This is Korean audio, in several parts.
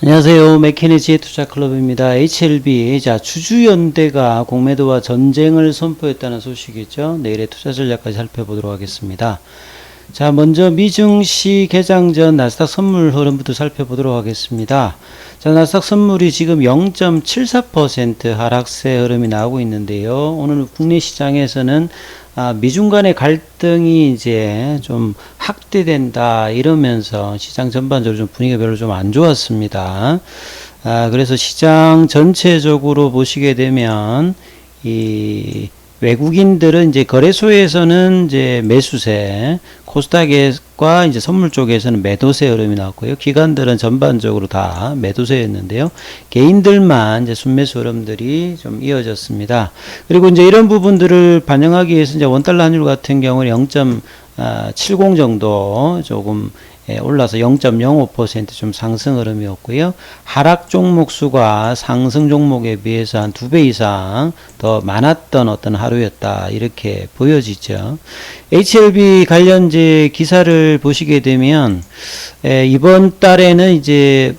안녕하세요. 맥케니지의 투자클럽입니다. HLB, 자, 주주연대가 공매도와 전쟁을 선포했다는 소식이죠. 내일의 투자 전략까지 살펴보도록 하겠습니다. 자, 먼저 미증시 개장 전 나스닥 선물 흐름부터 살펴보도록 하겠습니다. 자, 나스닥 선물이 지금 0.74% 하락세 흐름이 나오고 있는데요. 오늘 국내 시장에서는 미중 간의 갈등이 이제 좀 확대된다 이러면서 시장 전반적으로 좀 분위기가 별로 좀 안 좋았습니다. 그래서 시장 전체적으로 보시게 되면 이 외국인들은 이제 거래소에서는 이제 매수세, 코스닥과 이제 선물 쪽에서는 매도세 흐름이 나왔고요. 기관들은 전반적으로 다 매도세였는데요. 개인들만 이제 순매수 흐름들이 좀 이어졌습니다. 그리고 이제 이런 부분들을 반영하기 위해서 이제 원달러 환율 같은 경우는 0.70 정도 조금 올라서 0.05% 좀 상승 흐름이었고요. 하락 종목 수가 상승 종목에 비해서 한 2배 이상 더 많았던 어떤 하루였다. 이렇게 보여지죠. HLB 관련제 기사를 보시게 되면 이번 달에는 이제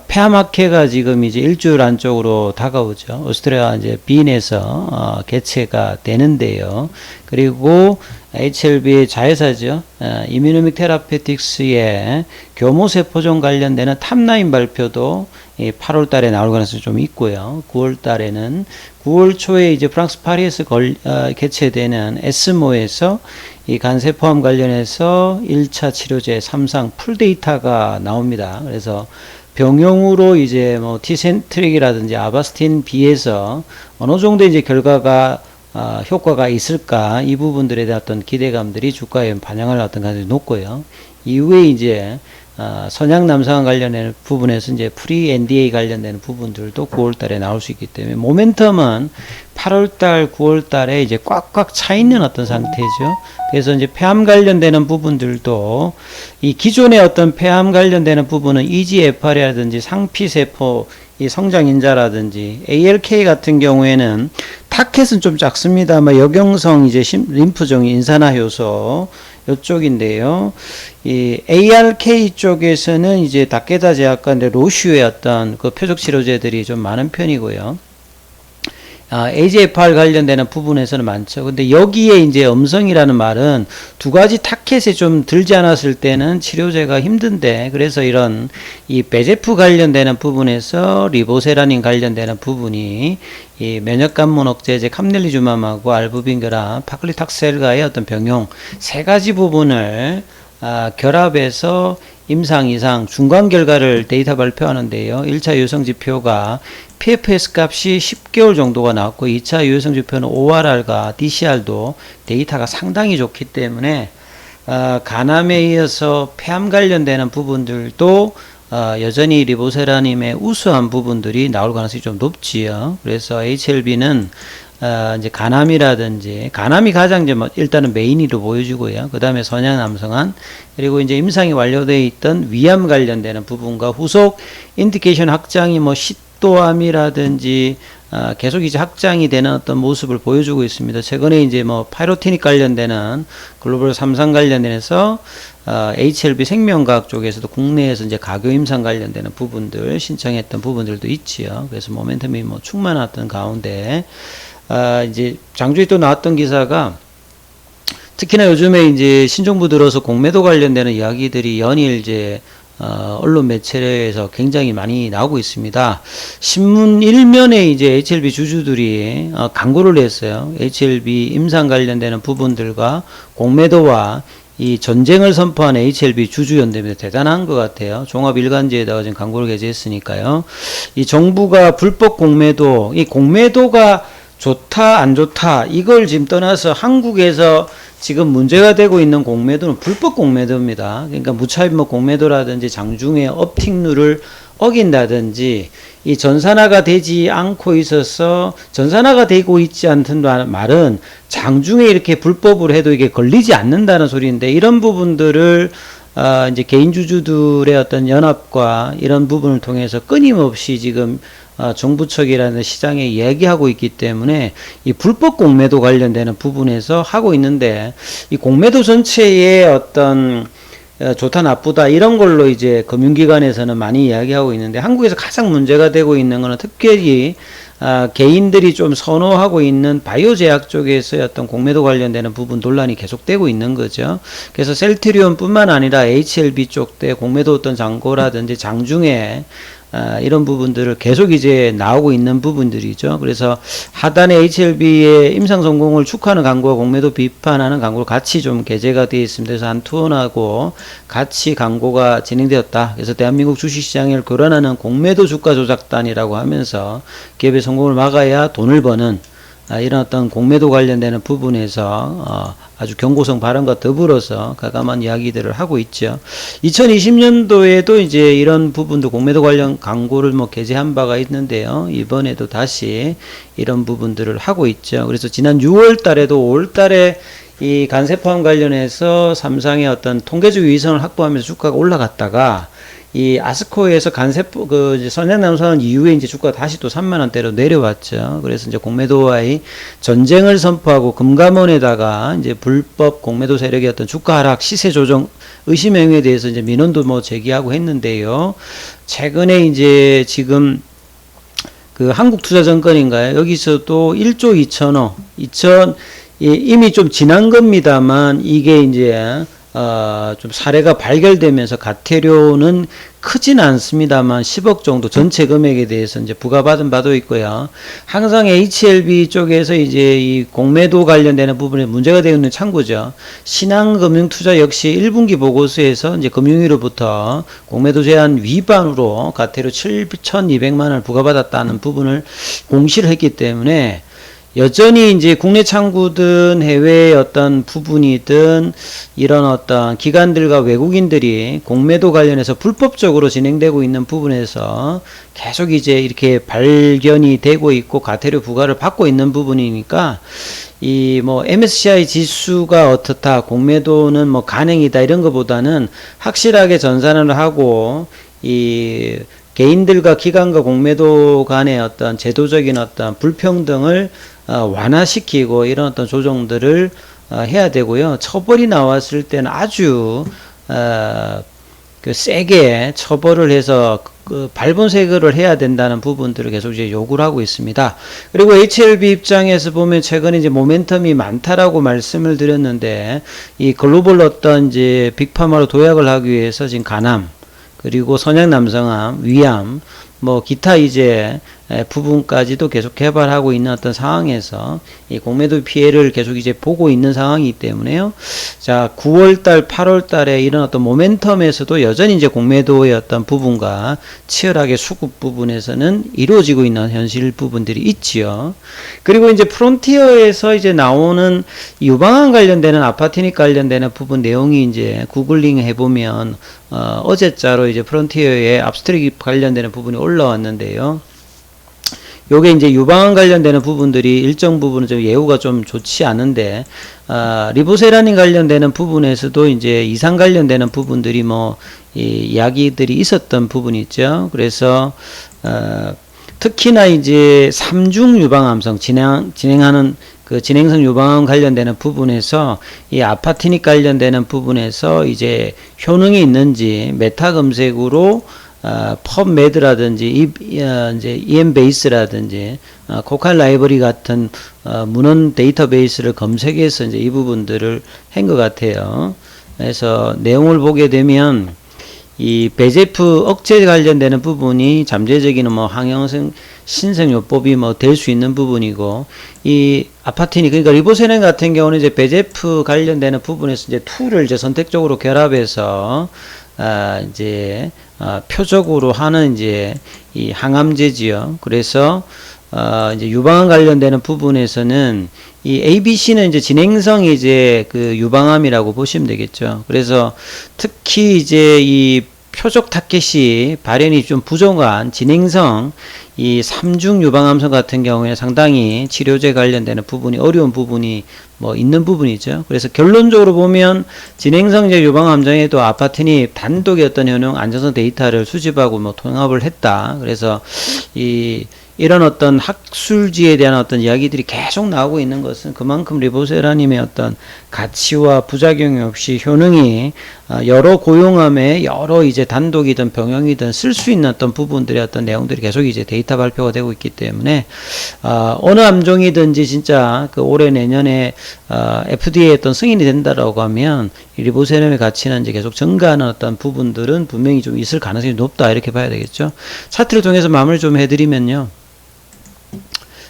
페어마켓가 지금 이제 일주일 안쪽으로 다가오죠. 오스트리아 이제 빈에서 개최가 되는데요. 그리고 HLB의 자회사죠. 이뮤노믹 테라페틱스의 교모세포종 관련되는 탑라인 발표도 8월 달에 나올 가능성이 좀 있고요. 9월 달에는 9월 초에 이제 프랑스 파리에서 개최되는 에스모에서 이 간세포암 관련해서 1차 치료제 3상 풀데이터가 나옵니다. 그래서 병용으로 이제 뭐 티센트릭이라든지 아바스틴 비해서 어느 정도 이제 결과가 효과가 있을까, 이 부분들에 대한 어떤 기대감들이 주가에 반영할 어떤 가능성이 높고요. 이후에 이제 선약 남성화 관련된 부분에서 이제 프리 NDA 관련되는 부분들도 9월 달에 나올 수 있기 때문에 모멘텀은 8월 달, 9월 달에 이제 꽉꽉 차 있는 어떤 상태죠. 그래서 이제 폐암 관련되는 부분들도 이 기존의 어떤 폐암 관련되는 부분은 EGFR이라든지 상피세포 이 성장인자라든지 ALK 같은 경우에는 타켓은 좀 작습니다만 역영성 이제 림프종 인산화 효소 이쪽인데요. 이 ARK 쪽에서는 이제 다케다 제약과 로슈의 어떤 그 표적 치료제들이 좀 많은 편이고요. AGFR 관련되는 부분에서는 많죠. 근데 여기에 이제 음성이라는 말은 두 가지 타켓에 좀 들지 않았을 때는 치료제가 힘든데, 그래서 이런 이 베제프 관련되는 부분에서 리보세라닌 관련되는 부분이 이 면역감문 억제제 캄넬리주맘하고 알부빈그라 파클리탁셀과의 어떤 병용 세 가지 부분을 결합해서 임상 이상 중간 결과를 데이터 발표하는데요. 1차 유효성 지표가 PFS 값이 10개월 정도가 나왔고 2차 유효성 지표는 ORR과 DCR도 데이터가 상당히 좋기 때문에 간암에 이어서 폐암 관련되는 부분들도 여전히 리보세라님의 우수한 부분들이 나올 가능성이 좀 높지요. 그래서 HLB는 이제 간암이라든지, 간암이 가장 이제 뭐 일단은 메인으로 보여주고요. 그 다음에 선양 남성한, 그리고 이제 임상이 완료되어 있던 위암 관련되는 부분과 후속 인디케이션 확장이 뭐 식도암이라든지 계속 이제 확장이 되는 어떤 모습을 보여주고 있습니다. 최근에 이제 뭐 파이로티닉 관련되는 글로벌 3상 관련해서 HLB 생명과학 쪽에서도 국내에서 이제 가교 임상 관련되는 부분들 신청했던 부분들도 있지요. 그래서 모멘텀이 뭐 충만했던 가운데 이제 장주에 또 나왔던 기사가 특히나 요즘에 이제 신정부 들어서 공매도 관련되는 이야기들이 연일 이제 언론 매체에서 굉장히 많이 나오고 있습니다. 신문 일면에 이제 HLB 주주들이 광고를 했어요. HLB 임상 관련되는 부분들과 공매도와 이 전쟁을 선포한 HLB 주주연대입니다. 대단한 것 같아요. 종합일간지에다가 지금 광고를 게재했으니까요. 이 정부가 불법 공매도, 이 공매도가 좋다 안 좋다 이걸 지금 떠나서 한국에서 지금 문제가 되고 있는 공매도는 불법 공매도입니다. 그러니까 무차입목 공매도라든지 장중에 업틱룰을 어긴다든지 이 전산화가 되지 않고 있어서, 전산화가 되고 있지 않다는 말은 장중에 이렇게 불법으로 해도 이게 걸리지 않는다는 소리인데, 이런 부분들을 이제 개인 주주들의 어떤 연합과 이런 부분을 통해서 끊임없이 지금 정부 측이라는 시장에 얘기하고 있기 때문에 이 불법 공매도 관련되는 부분에서 하고 있는데, 이 공매도 전체의 어떤 좋다 나쁘다 이런 걸로 이제 금융기관에서는 많이 이야기하고 있는데, 한국에서 가장 문제가 되고 있는 거는 특별히 개인들이 좀 선호하고 있는 바이오 제약 쪽에서의 어떤 공매도 관련되는 부분 논란이 계속되고 있는 거죠. 그래서 셀트리온뿐만 아니라 HLB 쪽대 공매도 어떤 잔고라든지 장중에 이런 부분들을 계속 이제 나오고 있는 부분들이죠. 그래서 하단에 HLB의 임상 성공을 축하하는 광고와 공매도 비판하는 광고를 같이 좀 게재가 되어 있습니다. 그래서 한 투혼하고 같이 광고가 진행되었다. 그래서 대한민국 주식시장을 교란하는 공매도 주가 조작단이라고 하면서 기업의 성공을 막아야 돈을 버는 이런 어떤 공매도 관련되는 부분에서 아주 경고성 발언과 더불어서 가감한 이야기들을 하고 있죠. 2020년도에도 이제 이런 부분도 공매도 관련 광고를 뭐 게재한 바가 있는데요. 이번에도 다시 이런 부분들을 하고 있죠. 그래서 지난 6월 달에도 5월 달에 이 간세포함 관련해서 삼성의 어떤 통계적 위성을 확보하면서 주가가 올라갔다가 이 아스코에서 간세포 선행남선 이후에 이제 주가가 다시 또 3만원대로 내려왔죠. 그래서 이제 공매도와의 전쟁을 선포하고 금감원에다가 이제 불법 공매도 세력의 어떤 주가 하락 시세 조정 의심 행위에 대해서 이제 민원도 뭐 제기하고 했는데요. 최근에 이제 지금 그 한국투자증권인가요? 여기서도 1조 2천억 이미 좀 지난 겁니다만 이게 이제 좀 사례가 발견되면서 가태료는 크진 않습니다만 10억 정도 전체 금액에 대해서 이제 부과받은 바도 있고요. 항상 HLB 쪽에서 이제 이 공매도 관련되는 부분에 문제가 되어 있는 창구죠. 신한금융투자 역시 1분기 보고서에서 이제 금융위로부터 공매도 제한 위반으로 가태료 7,200만 원을 부과받았다는 부분을 공시를 했기 때문에 여전히 이제 국내 창구든 해외의 어떤 부분이든 이런 어떤 기관들과 외국인들이 공매도 관련해서 불법적으로 진행되고 있는 부분에서 계속 이제 이렇게 발견이 되고 있고 가태료 부과를 받고 있는 부분이니까 이 뭐 MSCI 지수가 어떻다, 공매도는 뭐 간행이다 이런 것보다는 확실하게 전산을 하고 이 개인들과 기관과 공매도 간의 어떤 제도적인 어떤 불평등을 완화시키고 이런 어떤 조정들을 해야 되고요. 처벌이 나왔을 때는 아주 세게 처벌을 해서 발본색을 해야 된다는 부분들을 계속 이제 요구를 하고 있습니다. 그리고 HLB 입장에서 보면 최근에 이제 모멘텀이 많다라고 말씀을 드렸는데, 이 글로벌 어떤 이제 빅파마로 도약을 하기 위해서 지금 간암, 그리고 선양남성암, 위암, 뭐 기타 이제 부분까지도 계속 개발하고 있는 어떤 상황에서 이 공매도 피해를 계속 이제 보고 있는 상황이기 때문에요. 자, 9월달, 8월달에 이런 어떤 모멘텀에서도 여전히 이제 공매도의 어떤 부분과 치열하게 수급 부분에서는 이루어지고 있는 현실 부분들이 있지요. 그리고 이제 프론티어에서 이제 나오는 유방암 관련되는 아파트닉 관련되는 부분 내용이 이제 구글링 해보면 어제자로 이제 프론티어의 압스트랙 관련되는 부분이 올라왔는데요. 요게 이제 유방암 관련되는 부분들이 일정 부분은 좀 예후가 좀 좋지 않은데, 리보세라닌 관련되는 부분에서도 이제 이상 관련되는 부분들이 뭐, 이야기들이 있었던 부분이 있죠. 그래서, 특히나 이제 3중 유방암성 진행하는 그 진행성 유방암 관련되는 부분에서 이 아파티닉 관련되는 부분에서 이제 효능이 있는지 메타 검색으로 펍메드라든지 이제 EMBase라든지 코칼 라이브러리 같은 문헌 데이터베이스를 검색해서 이제 이 부분들을 한 것 같아요. 그래서 내용을 보게 되면 이 배제프 억제 관련되는 부분이 잠재적인 뭐 항형성 신생요법이 뭐 될 수 있는 부분이고, 이 아파티닉 그러니까 리보세렌 같은 경우는 이제 배제프 관련되는 부분에서 이제 툴을 이제 선택적으로 결합해서 이제 표적으로 하는 이제 이 항암제지요. 그래서 이제 유방암 관련되는 부분에서는 이 ABC는 이제 진행성이 이제 그 유방암이라고 보시면 되겠죠. 그래서 특히 이제 이 표적 타켓이 발현이 좀 부족한 진행성 이 3중 유방암성 같은 경우에 상당히 치료제 관련되는 부분이 어려운 부분이 뭐 있는 부분이죠. 그래서 결론적으로 보면 진행성제 유방암정에도 아파트니 단독의 어떤 효능 안전성 데이터를 수집하고 뭐 통합을 했다. 그래서 이런 어떤 학술지에 대한 어떤 이야기들이 계속 나오고 있는 것은 그만큼 리보세라님의 어떤 가치와 부작용이 없이 효능이 여러 고용함에 여러 이제 단독이든 병영이든 쓸 수 있는 어떤 부분들의 어떤 내용들이 계속 이제 데이터 발표가 되고 있기 때문에 어느 암종이든지 진짜 그 올해 내년에 FDA에 어떤 승인이 된다라고 하면 이 리보세럼의 가치는 이제 계속 증가하는 어떤 부분들은 분명히 좀 있을 가능성이 높다 이렇게 봐야 되겠죠. 차트를 통해서 마무리 좀 해드리면요.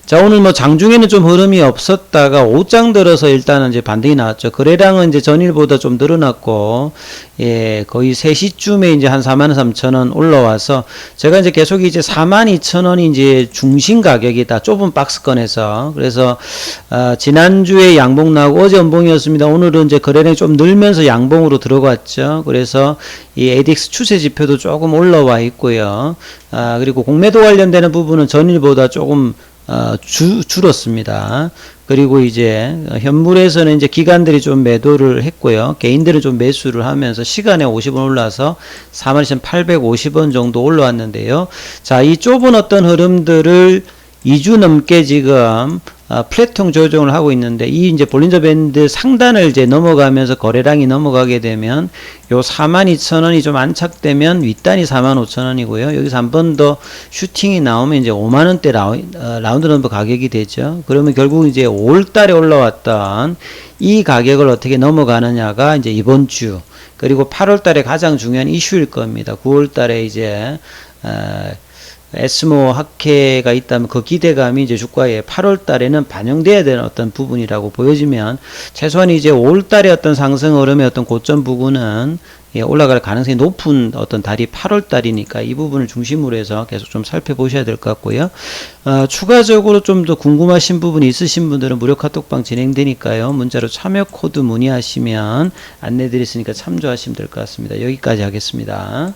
자, 오늘 뭐 장중에는 좀 흐름이 없었다가 오장 들어서 일단은 이제 반등이 나왔죠. 거래량은 이제 전일보다 좀 늘어났고, 예, 거의 3시쯤에 이제 한 43,000원 올라와서, 제가 이제 계속 이제 42,000원이 이제 중심 가격이다. 좁은 박스권에서. 그래서, 지난주에 양봉 나오고 어제 연봉이었습니다. 오늘은 이제 거래량이 좀 늘면서 양봉으로 들어갔죠. 그래서 이 ADX 추세 지표도 조금 올라와 있고요. 그리고 공매도 관련되는 부분은 전일보다 조금 줄었습니다. 그리고 이제 현물에서는 이제 기관들이 좀 매도를 했고요. 개인들은 좀 매수를 하면서 시간에 50원 올라서 42,850원 정도 올라왔는데요. 자, 이 좁은 어떤 흐름들을 2주 넘게 지금 플랫형 조정을 하고 있는데, 이 이제 볼린저 밴드 상단을 이제 넘어가면서 거래량이 넘어가게 되면 요 42,000원이 좀 안착되면 윗단이 45,000원이고요. 여기서 한 번 더 슈팅이 나오면 이제 5만원대 라운드 넘버 가격이 되죠. 그러면 결국 이제 5월달에 올라왔던 이 가격을 어떻게 넘어가느냐가 이제 이번 주, 그리고 8월달에 가장 중요한 이슈일 겁니다. 9월달에 이제 에스모 학회가 있다면 그 기대감이 이제 주가에 8월 달에는 반영돼야 되는 어떤 부분이라고 보여지면, 최소한 이제 5월 달에 어떤 상승 흐름의 어떤 고점 부분은 올라갈 가능성이 높은 어떤 달이 8월 달이니까 이 부분을 중심으로 해서 계속 좀 살펴보셔야 될 것 같고요. 추가적으로 좀 더 궁금하신 부분이 있으신 분들은 무료 카톡방 진행되니까요. 문자로 참여 코드 문의하시면 안내 드렸으니까 참조하시면 될 것 같습니다. 여기까지 하겠습니다.